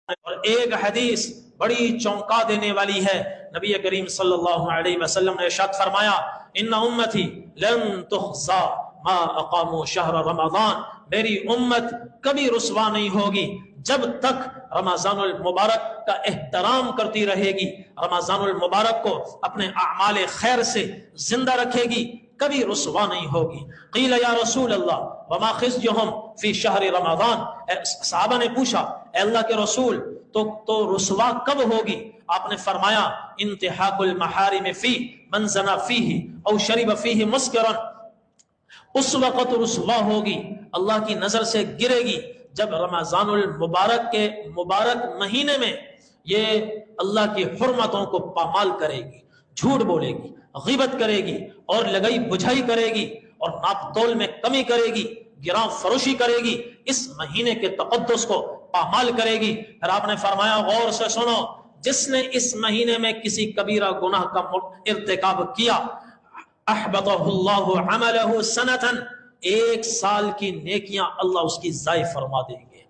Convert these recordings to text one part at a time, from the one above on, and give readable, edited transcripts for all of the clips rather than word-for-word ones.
اور ایک حدیث بڑی چونکا دینے والی ہے، نبی کریم صلی اللہ علیہ وسلم نے ارشاد فرمایا ان امتی لن تخزا ما اقاموا شہر رمضان، میری امت کبھی رسوا نہیں ہوگی جب تک رمضان المبارک کا احترام کرتی رہے گی، رمضان المبارک کو اپنے اعمال خیر سے زندہ رکھے گی، کبھی رسوا نہیں ہوگی۔ قیل یا رسول اللہ وما خزیہم فی شہر رمضان، صحابہ نے پوچھا اے اللہ کے رسول تو رسوا کب ہوگی؟ آپ نے فرمایا انتہاک المحارم فی من زنا فیہ او شرب فیہ مسکرا، اس وقت رسوا ہوگی، اللہ کی نظر سے گرے گی جب رمضان المبارک کے مبارک مہینے میں یہ اللہ کی حرمتوں کو پامال کرے گی، جھوٹ بولے گی، غیبت کرے گی اور لگائی بجھائی کرے گی اور ناپ تول میں کمی کرے گی، گراں فروشی کرے گی، اس مہینے کے تقدس کو پامال کرے گی۔ پھر آپ نے فرمایا غور سے سنو، جس نے اس مہینے میں کسی کبیرہ گناہ کا ارتکاب کیا احبطہ اللہ عملہ سنتاً، ایک سال کی نیکیاں اللہ اس کی ضائع فرما دیں گے،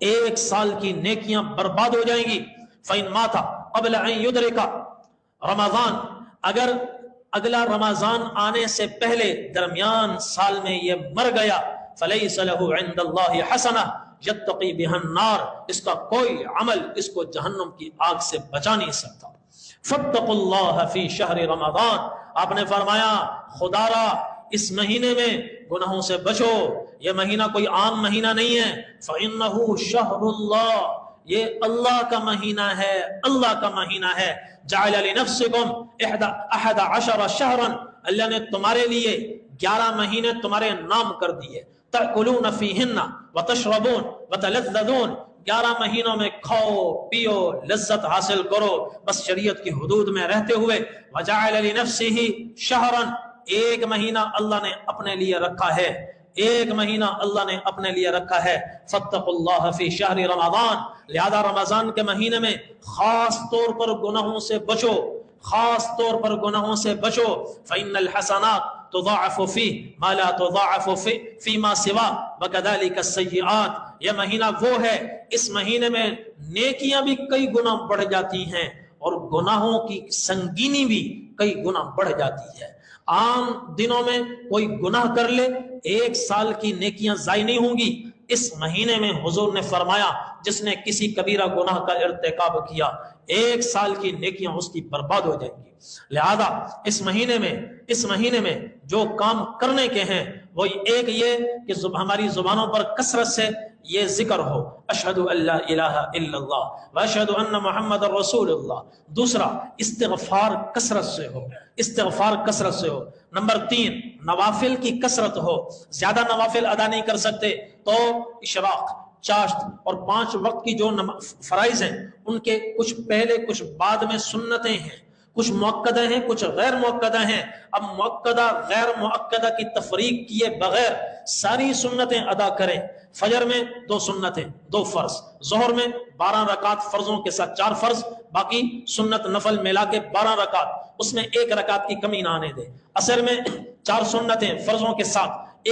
ایک سال کی نیکیاں برباد ہو جائیں گی۔ فَإِن مَاتَ قَبْلَ أَن يُدْرِكَ رمضان، اگر اگلا رمضان آنے سے پہلے درمیان سال میں یہ مر گیا فَلَيْسَ لَهُ عِندَ اللَّهِ حَسَنَةٌ يَتَّقِي بِهَا النَّارِ، اس کا کوئی عمل اس کو جہنم کی آگ سے بچا نہیں سکتا۔ فَاتَّقُوا اللَّهَ فِي شَهْرِ رمضان، آپ نے فرمایا خدا را اس مہینے میں گناہوں سے بچو، یہ مہینہ کوئی عام مہینہ نہیں ہے، فَإِنَّهُ شَهْرُ اللَّهِ، یہ اللہ کا مہینہ ہے، اللہ کا مہینہ ہے۔ جعل لنفسکم 11 شہرا، اللہ نے تمہارے لیے 11 مہینے تمہارے نام کر دیے، تأکلون فیہن وتشربون وتلذذون، 11 مہینوں میں کھاؤ پیو لذت حاصل کرو، بس شریعت کی حدود میں رہتے ہوئے۔ وجعل لنفسہ شہرا، ایک مہینہ اللہ نے اپنے لیے رکھا ہے، ایک مہینہ اللہ نے اپنے لیے رکھا ہے۔ فاتقوا اللہ فی شہر رمضان، لہذا رمضان کے مہینے میں خاص طور پر گناہوں سے بچو، خاص طور پر گناہوں سے بچو۔ فإن الحسنات تضاعف فیہ ما لا تضاعف فیما سوا وکذلک السیئات، یہ مہینہ وہ ہے اس مہینے میں نیکیاں بھی کئی گنا بڑھ جاتی ہیں اور گناہوں کی سنگینی بھی کئی گنا بڑھ جاتی ہے۔ عام دنوں میں کوئی گناہ کر لے ایک سال کی نیکیاں ضائع نہیں ہوں گی، اس مہینے میں حضور نے فرمایا جس نے کسی کبیرہ گناہ کا ارتکاب کیا ایک سال کی نیکیاں اس کی برباد ہو جائیں گی۔ لہذا اس مہینے میں جو کام کرنے کے ہیں وہ ایک یہ کہ ہماری زبانوں پر کثرت سے یہ ذکر ہو اشہد ان لا الہ الا اللہ واشہد ان محمد رسول اللہ۔ دوسرا استغفار کثرت سے ہو، استغفار کثرت سے ہو۔ نمبر 3 نوافل کی کثرت ہو، زیادہ نوافل ادا نہیں کر سکتے تو اشراق، چاشت اور 5 وقت کی جو فرائض ہیں ان کے کچھ پہلے کچھ بعد میں سنتیں ہیں، کچھ مؤکدہ ہیں کچھ غیر مؤکدہ ہیں۔ اب مؤکدہ غیر مؤکدہ کی تفریق کیے بغیر ساری سنتیں ادا کریں۔ فجر میں 2 سنتیں 2 فرض، ظہر میں 12 رکعت فرضوں کے ساتھ 4 فرض، باقی سنت نفل ملا کے 12 رکعت، اس میں 1 رکعت کی کمی نہ آنے دے۔ عصر میں 4 سنتیں فرضوں کے ساتھ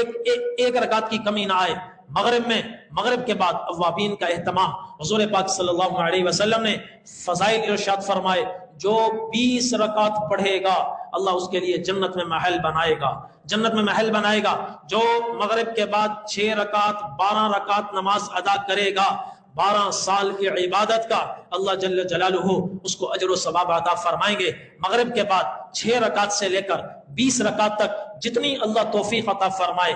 ایک رکعت کی کمی نہ آئے۔ مغرب کے بعد اوابین کا اہتمام، حضور پاک صلی اللہ علیہ وسلم نے فضائل ارشاد فرمائے جو 20 رکعت پڑھے گا اللہ اس کے لیے جنت میں محل بنائے گا، جنت میں محل بنائے گا۔ جو مغرب کے بعد 6 رکعت 12 رکعت نماز ادا کرے گا 12 سال کی عبادت کا اللہ جل جلالہ اس کو اجر و ثواب عطا فرمائیں گے۔ مغرب کے بعد 6 رکعت سے لے کر 20 رکعت تک جتنی اللہ توفیق عطا فرمائے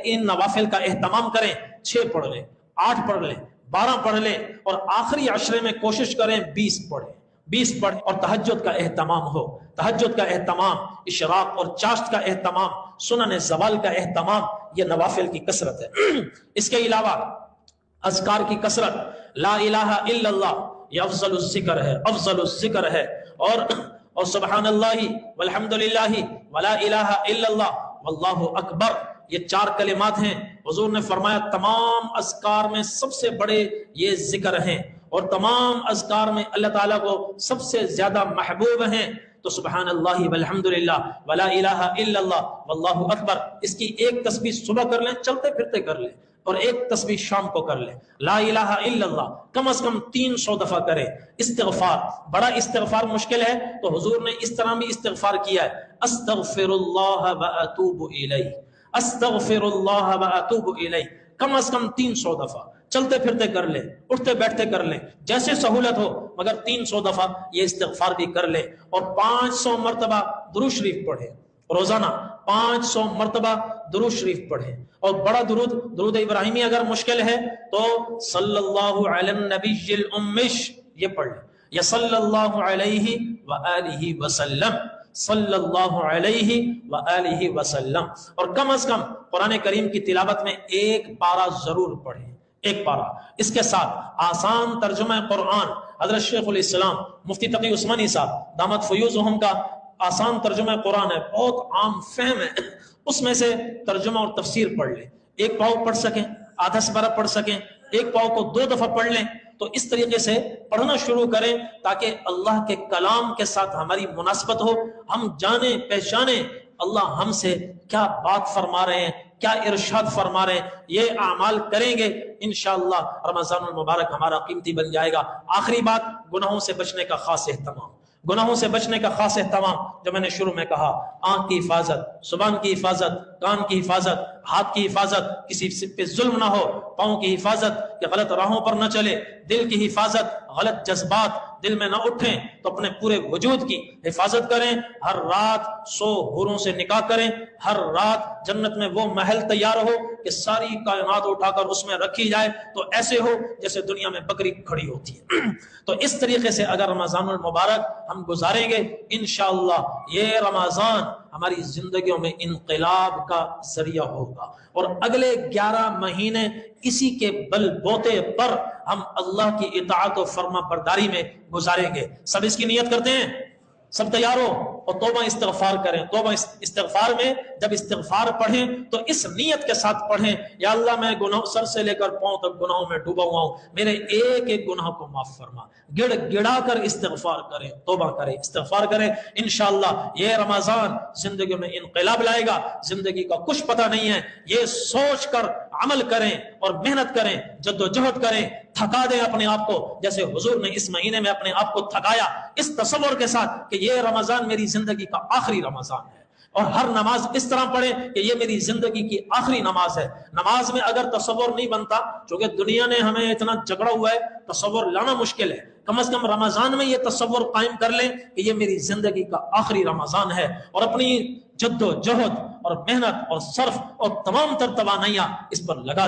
ان نوافل کا اہتمام کریں۔ 6 پڑھ لیں، 8 پڑھ لیں، 12 پڑھ لیں اور آخری عشرے میں کوشش کریں 20 پڑھیں، 20 پڑھ اور تہجد کا اہتمام ہو، تہجد کا اہتمام، اشراق اور چاشت کا اہتمام، سنن زوال کا اہتمام، یہ نوافل کی کثرت ہے۔ اس کے علاوہ اذکار کی کثرت، لا الہ الا اللہ یہ افضل الذکر ہے، افضل الذکر ہے، اور سبحان اللہ والحمد للہ ولا الہ الا اللہ واللہ اکبر، یہ 4 کلمات ہیں۔ حضور نے فرمایا تمام اذکار میں سب سے بڑے یہ ذکر ہیں اور تمام اذکار میں اللہ تعالیٰ کو سب سے زیادہ محبوب ہیں۔ تو سبحان اللہ والحمدللہ ولا الہ الا اللہ واللہ اکبر، اس کی ایک تسبیح صبح کر لیں، چلتے پھرتے کر لیں، اور ایک تسبیح شام کو کر لے. لا الہ الا اللہ کم از کم 300 دفعہ کرے. استغفار، بڑا استغفار مشکل ہے تو حضور نے اس طرح بھی استغفار کیا ہے، استغفر اللہ واتوب الیہ، استغفر اللہ واتوب الیہ، کم از کم 300 دفعہ. چلتے پھرتے کر لیں، اٹھتے بیٹھتے کر لیں، جیسے سہولت ہو، مگر 300 دفعہ یہ استغفار بھی کر لیں. اور 500 مرتبہ درود شریف پڑھیں روزانہ، 500 مرتبہ درود شریف پڑھیں. اور بڑا درود ابراہیمی اگر مشکل ہے تو صلی اللہ علی النبی الامش یہ پڑھ لیں، یا صلی اللہ علیہ وآلہ وسلم، صلی اللہ علیہ وآلہ وسلم. اور کم از کم قرآن کریم کی تلاوت میں ایک پارہ ضرور پڑھیں، ایک پارہ. اس کے ساتھ آسان ترجمہ قرآن حضرت شیخ الاسلام مفتی تقی عثمانی صاحب دامت فیوزہم کا آسان ترجمہ قرآن ہے، بہت عام فہم ہے، اس میں سے ترجمہ اور تفسیر پڑھ لیں. ایک پاؤ پڑھ سکیں، آدھا سپارہ پڑھ سکیں، ایک پاؤ کو 2 دفعہ پڑھ لیں. تو اس طریقے سے پڑھنا شروع کریں تاکہ اللہ کے کلام کے ساتھ ہماری مناسبت ہو، ہم جانیں پہچانیں اللہ ہم سے کیا بات فرما رہے ہیں، کیا ارشاد فرما رہے ہیں. یہ اعمال کریں گے انشاءاللہ رمضان المبارک ہمارا قیمتی بن جائے گا. آخری بات، گناہوں سے بچنے کا خاص اہتمام، گناہوں سے بچنے کا خاص اہتمام. جو میں نے شروع میں کہا، آنکھ کی حفاظت، زبان کی حفاظت، کان کی حفاظت، ہاتھ کی حفاظت، کسی پہ ظلم نہ ہو، پاؤں کی حفاظت کہ غلط راہوں پر نہ چلے، دل کی حفاظت، غلط جذبات دل میں نہ اٹھیں تو اپنے پورے وجود کی حفاظت کریں. ہر رات 100 حوروں سے نکاح کریں، ہر رات جنت میں وہ محل تیار ہو کہ ساری کائنات اٹھا کر اس میں رکھی جائے تو ایسے ہو جیسے دنیا میں بکری کھڑی ہوتی ہے. تو اس طریقے سے اگر رمضان المبارک ہم گزاریں گے انشاءاللہ یہ رمضان ہماری زندگیوں میں انقلاب کا ذریعہ ہوگا. اور اگلے 11 مہینے اسی کے بل بوتے پر ہم اللہ کی اطاعت و فرما برداری میں گزاریں گے. سب اس کی نیت کرتے ہیں؟ سب تیار ہو؟ اور توبہ استغفار کریں. توبہ استغفار میں جب استغفار پڑھیں تو اس نیت کے ساتھ پڑھیں، یا اللہ میں گناہ سر سے لے کر پاؤں تک گناہوں میں ڈوبا ہوا ہوں، میرے ایک ایک گناہ کو معاف فرما. گڑ گڑا کر استغفار کریں، توبہ کریں، استغفار کریں. انشاءاللہ یہ رمضان زندگی میں انقلاب لائے گا. زندگی کا کچھ پتہ نہیں ہے، یہ سوچ کر عمل کریں اور محنت کریں، جد و جہد کریں، تھکا دیں اپنے آپ کو جیسے حضور نے اس مہینے میں اپنے آپ کو تھکایا، اس تصور کے ساتھ کہ یہ رمضان میری زندگی کا آخری رمضان ہے. اور ہر نماز اس طرح پڑھیں کہ یہ میری زندگی کی آخری نماز ہے. نماز میں اگر تصور نہیں بنتا، چونکہ دنیا نے ہمیں اتنا جھگڑا ہوا ہے، تصور لانا مشکل ہے، کم از کم رمضان میں یہ تصور قائم کر لیں کہ یہ میری زندگی کا آخری رمضان ہے. اور اپنی جد و جہد اور محنت اور صرف اور تمام تر توانائیاں اس پر لگا